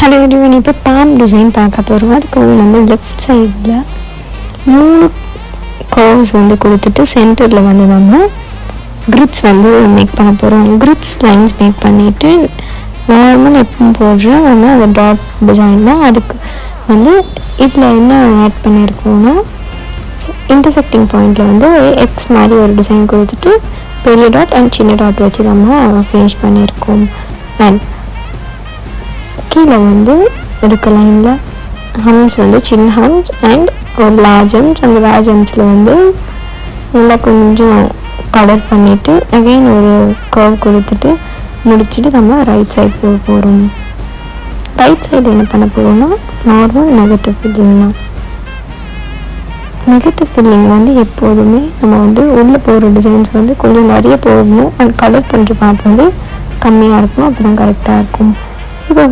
Hello everyone, இப்போ bomb design பார்க்க போகிறோம். அதுக்கு வந்து நம்ம லெஃப்ட் சைடில் 3 கர்வ்ஸ் வந்து கொடுத்துட்டு சென்டரில் வந்து நம்ம கிரிட்ஸ் வந்து மேக் பண்ண போகிறோம். கிரிட்ஸ் லைன்ஸ் மேக் பண்ணிவிட்டு நார்மல் எப்பவும் போடுற நம்ம அந்த டாட் டிசைன் தான். அதுக்கு வந்து இதில் என்ன ஆட் பண்ணியிருக்கோன்னா இன்டர்செக்டிங் பாயிண்டில் வந்து ஒரு எக்ஸ் மாதிரி ஒரு டிசைன் கொடுத்துட்டு பெரிய டாட் அண்ட் சின்ன டாட் வச்சு நம்ம ஃபினிஷ் பண்ணியிருக்கோம். அண்ட் கீழே வந்து இருக்க லைனில் ஹம்ஸ் வந்து சின்ன ஹம்ஸ் அண்ட் ஒரு லார்ஜ் ஹம்ஸ். அந்த லார்ஜ் ஹம்ஸில் வந்து நல்லா கொஞ்சம் கலர் பண்ணிவிட்டு அகெயின் ஒரு கர்வ் கொடுத்துட்டு முடிச்சுட்டு நம்ம ரைட் சைட் போக போகிறோம். ரைட் சைடு என்ன பண்ண போகிறோம்னா நார்மல் நெகட்டிவ் ஃபில்லிங் தான். நெகட்டிவ் ஃபில்லிங் வந்து எப்போதுமே நம்ம வந்து உள்ளே போகிற டிசைன்ஸ் வந்து கொஞ்சம் நிறைய போடணும். அண்ட் கலர் பண்ணுற பார்ட் வந்து கம்மியாக இருக்கணும், அப்போ தான் கரெக்டாக இருக்கும்.